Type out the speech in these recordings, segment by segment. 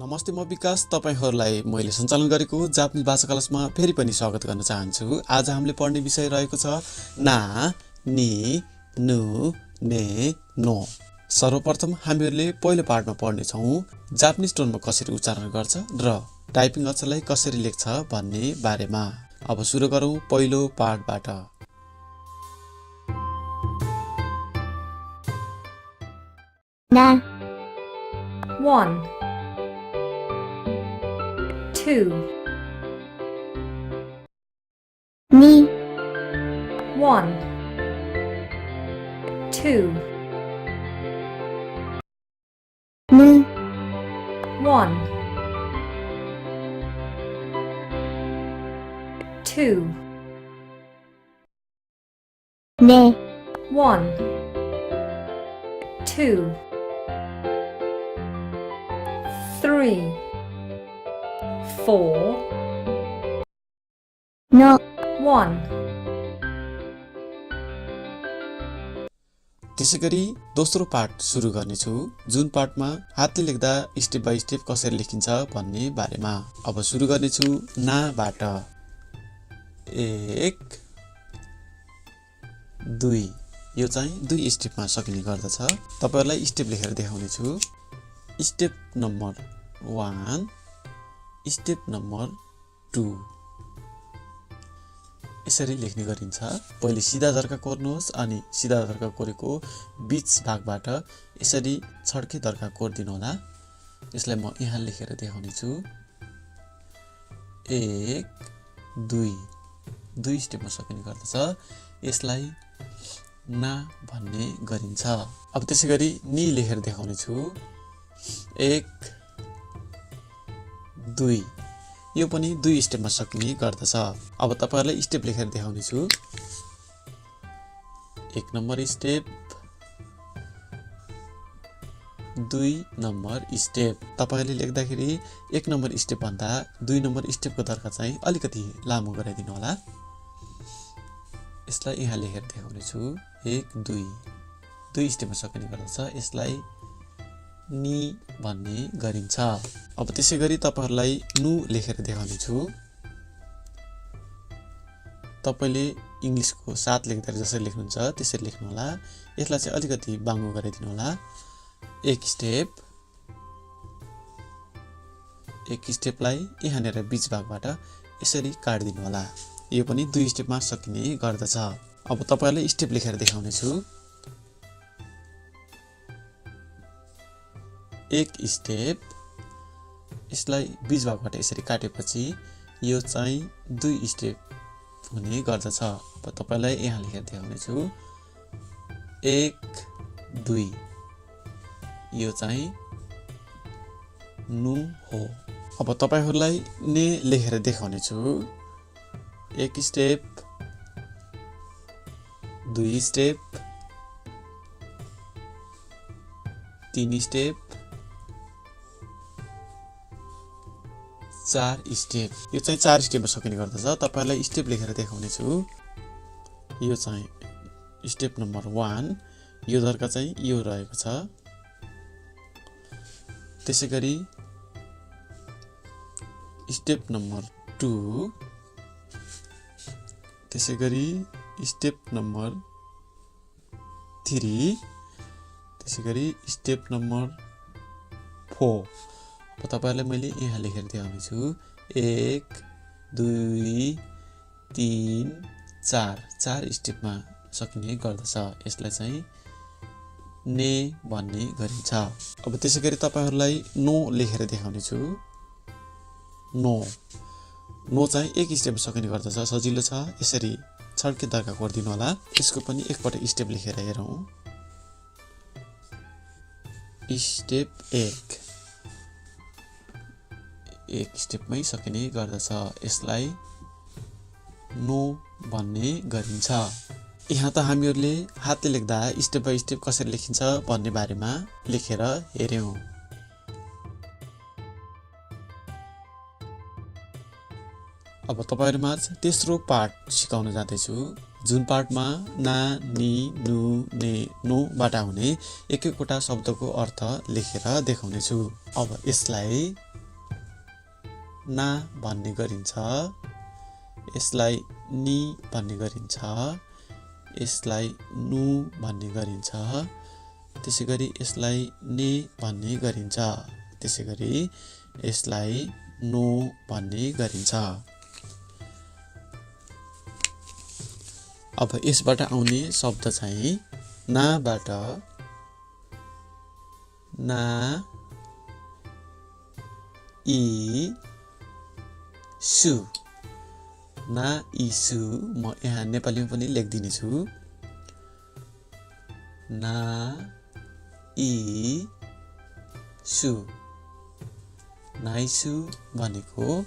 नमस्ते म विकास तपाईहरुलाई मैले सञ्चालन गरेको जापानिज भाषा क्लासमा फेरि पनि स्वागत गर्न चाहन्छु। आज हामीले पढ्ने विषय रहेको छ ना नि नु ने नो। सर्वप्रथम हामीहरुले पहिलो पार्टमा पढ्ने छौं जापानिज टोनमा कसरी उच्चारण गर्छ र टाइपिङ अक्षरलाई कसरी लेख्छ भन्ने बारेमा। अब सुरु गरौं पहिलो पार्टबाट। ना 1 2 に 1 2 ぬ 1 2 ね 1 2 3 4 の 1 त्यसैगरी दोस्रो पार्ट सुरु गर्नेछु जुन पार्टमा हातले लेख्दा स्टेप बाइ स्टेप कसरी लेखिन्छ भन्ने बारेमा। अब सुरु गर्नेछु ना बाट। 1 2 यो चाहिँ दुई स्टेपमा सकिने गर्दछ। तपाईहरुलाई स्टेप लेखेर देखाउने छु। स्टेप नम्बर 1 स्टेप नम्बर 2 यसरी लेख्ने गरिन्छ। पहिले सिधा धर्का कोर्नुहोस् अनि सिधा धर्का कोरेको बीच भागबाट यसरी छड्के धर्का कोर्दिनु होला। यसलाई म यहाँ लेखेर देखाउने छु। 1 2 दुई स्टेपमा सकिने गर्दछ। यसलाई ना भन्ने गरिन्छ। अब त्यसैगरी नि लेखेर देखाउने छु। 1 2 यो पनि दुई स्टेपमा सकिने गर्दछ। अब तपाईहरुलाई स्टेप लेखेर देखाउने छु। 1 नम्बर स्टेप 2 नम्बर स्टेप। तपाईहरुले लेख्दाखेरि 1 नम्बर स्टेप भन्दा 2 नम्बर स्टेपको धर्का चाहिँ अलिकति लामो गराइदिनु होला। यसलाई यहाँ लेखेर देखाउने छु। 1 2 दुई स्टेपमा सकिने गर्दछ। यसलाई नि भन्ने गरिन्छ। अब त्यसैगरी तपाईहरुलाई नु लेखेर देखाउने छु। तपाईले इंग्लिशको साथ लेख्दा जसरी लेख्नुहुन्छ त्यसरी लेख्नु होला। यसलाई चाहिँ अलिकति बाङ्गो गराइदिनु होला। एक स्टेपलाई यहाँनेर बीच भागबाट यसरी काट्दिनु होला। यो पनि दुई स्टेपमा सकिने गर्दछ। अब तपाईहरुलाई स्टेप लेखेर देखाउने छु। एक स्टेप यसलाई बीच भागबाट यसरी काटेपछि यो चाहिँ दुई स्टेप हुने गर्दछ। अब तपाईलाई यहाँ लेखेर देखाउने छु। 1 2 यो चाहिँ नु हो। अब तपाईहरुलाई ने लेखेर देखाउने छु। एक स्टेप 2 स्टेप 3 स्टेप 4 स्टेप। यो चाहिँ 4 स्टेपमा सकिने गर्दछ। तपाईहरुलाई स्टेप लेखेर देखाउने छु। यो चाहिँ स्टेप नम्बर 1 यो धर्का चाहिँ यो रहेको छ। त्यसैगरी स्टेप नम्बर 2 त्यसैगरी स्टेप नम्बर 3 त्यसैगरी स्टेप नम्बर 4। अब तपाईहरुलाई मैले यहाँ लेखेर देखाउने छु। 1 2 3 4 स्टेपमा सकिने गर्दछ। यसलाई चाहिँ ने भन्ने गरिन्छ। अब त्यसैगरी तपाईहरुलाई नो लेखेर देखाउने छु। नो चाहिँ एक स्टेपमा सकिने गर्दछ। सजिलो छ। यसरी छड्के धर्का कोर्दिनु होला। यसको पनि एकपटक स्टेप लेखेर हेरौं। स्टेप 1 स्टेपमै सकिने गर्दछ। यसलाई नो भन्ने गरिन्छ। यहाँ त हामीहरुले हातले लेख्दा स्टेप बाइ स्टेप कसरी लेखिन्छ भन्ने बारेमा लेखेर हेर्यौं। अब तपाईहरुमा तेस्रो पार्ट सिकाउन जाँदैछु जुन पार्टमा ना नि नु ने नो बाट हुने एक एकवटा शब्दको अर्थ लेखेर देखाउने छु। अब यसलाई ना भन्ने गरिन्छ यसलाई नि भन्ने गरिन्छ यसलाई नु भन्ने गरिन्छ त्यसैगरी यसलाई ने भन्ने गरिन्छ त्यसैगरी यसलाई नो भन्ने गरिन्छ अब यसबाट आउने शब्द चाहिँ नाबाट ना इ सु ना इसु म यहाँ नेपालीमा पनि लेख्दिने छु ना इ सु नाइसु भनेको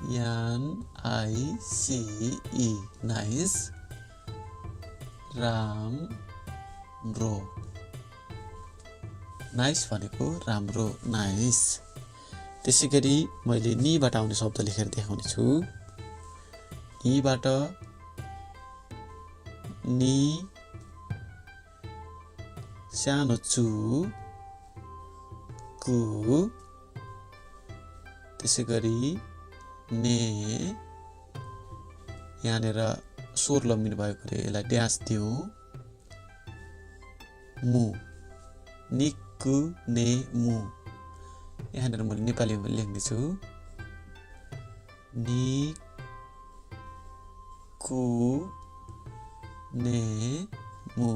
NICE नाइस राम्रो नाइस भनेको राम्रो नाइस त्यसैगरी मैले निबाट आउने शब्द लेखेर देखाउने छु इबाट नि सानो चु कु त्यसैगरी ने यहाँनेर स्वर लम्बिनु भएकोले यसलाई ड्यास दिउँ मु निकु ने मु यहाँनेर मैले नेपालीमा लेख्ने छु निकु ने मु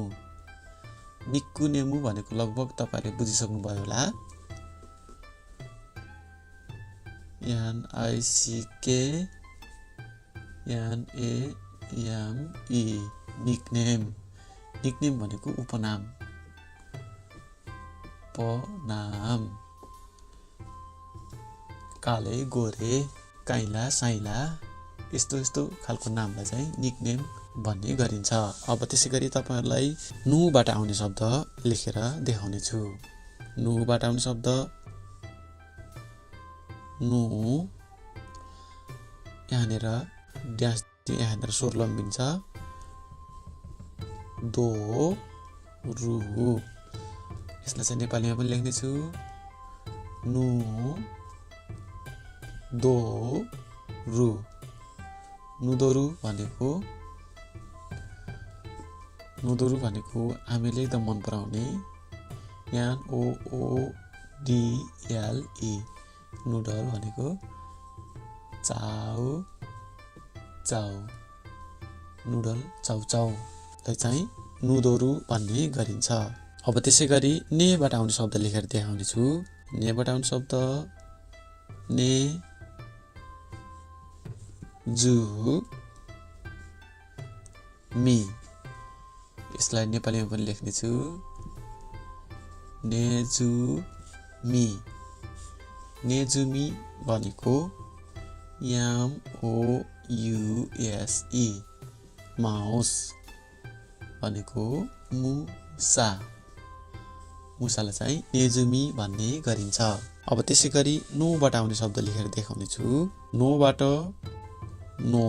निकु ने मु भनेको लगभग तपाईहरुले बुझिसक्नु भयो होला NICKNAME निकनेम निकनेम भनेको उपनाम उपनाम काले गोरे काइला साइला यस्तो खालको नामलाई चाहिँ निकनेम भन्ने गरिन्छ अब त्यसैगरी तपाईहरुलाई नुबाट आउने शब्द लेखेर देखाउने छु नुबाट आउने शब्द नु यहाँनेर ड्यास यहाँनेर स्वर लम्बिन्छ दो रु यसलाई चाहिँ नेपालीमा पनि लेख्ने छु नु दो रु नुदोरु भनेको हामीले एकदम मन पराउने NOODLE नुडल भनेको चाउ चाउ नुडल चाउ चाउलाई चाहिँ नुदोरु भन्ने गरिन्छ अब त्यसैगरी नेबाट आउने शब्द लेखेर देखाउने छु नेबाट आउने शब्द ने जु मी यसलाई नेपालीमा पनि लेख्ने छु नेजुमी नेजुमी भनेको MOUSE माउस भनेको मुसा मुसालाई चाहिँ नेजुमी भन्ने गरिन्छ अब त्यसैगरी नोबाट आउने शब्द लेखेर देखाउने छु नोबाट नो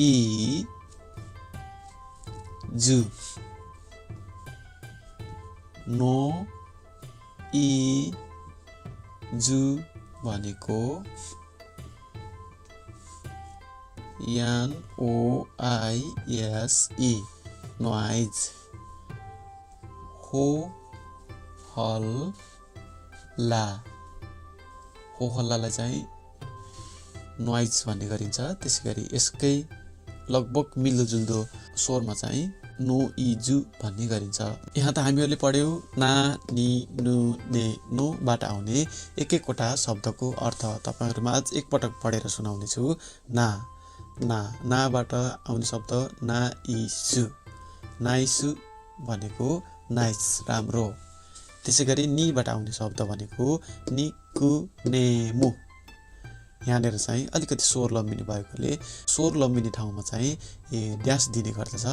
इ जु नो इ जु भनेको NOISE नोइज हो हल्ला हो हल्लालाई चाहिँ नोइज भन्ने गरिन्छ त्यसैगरी यसकै लगभग मिल्दोजुल्दो स्वरमा चाहिँ नो इजु भन्ने गरिन्छ यहाँ त हामीहरूले पढ्यौं ना नि नु ने नो बाट आउने एक एकवटा शब्दको अर्थ तपाईहरुमा आज एक पटक पढेर सुनाउने छु ना नाबाट आउने शब्द ना इसु नाइसु भनेको नाइस राम्रो त्यसैगरी निबाट आउने शब्द भनेको निकु नेमु यहाँनेर चाहिँ अलिकति स्वर लम्बिने भएकोले स्वर लम्बिने ठाउँमा चाहिँ ड्यास दिने गर्दछ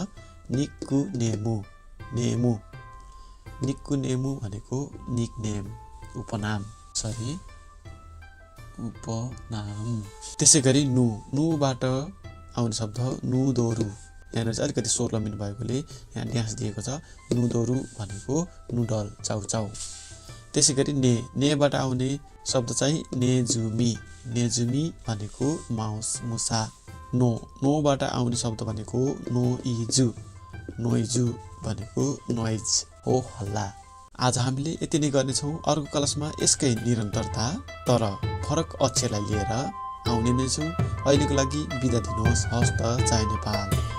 निकु नेमु भनेको निकनेम उपनाम त्यसैगरी नुबाट आउने शब्द नुदोरु यहाँनेर चाहिँ अलिकति स्वर लम्बिनु भएकोले यहाँ ड्यास दिएको छ नुदोरु भनेको नुडल चाउ चाउ त्यसैगरी नेबाट आउने शब्द चाहिँ नेजुमी भनेको माउस मुसा नोबाट आउने शब्द भनेको नोइजु भनेको नोइज हो हल्ला आज हामीले यति नै गर्नेछौँ अर्को क्लासमा यसकै निरन्तरता तर फरक अक्षरलाई लिएर आउने नै छौँ अहिलेको लागि बिदा दिनुहोस् हस्त जय नेपाल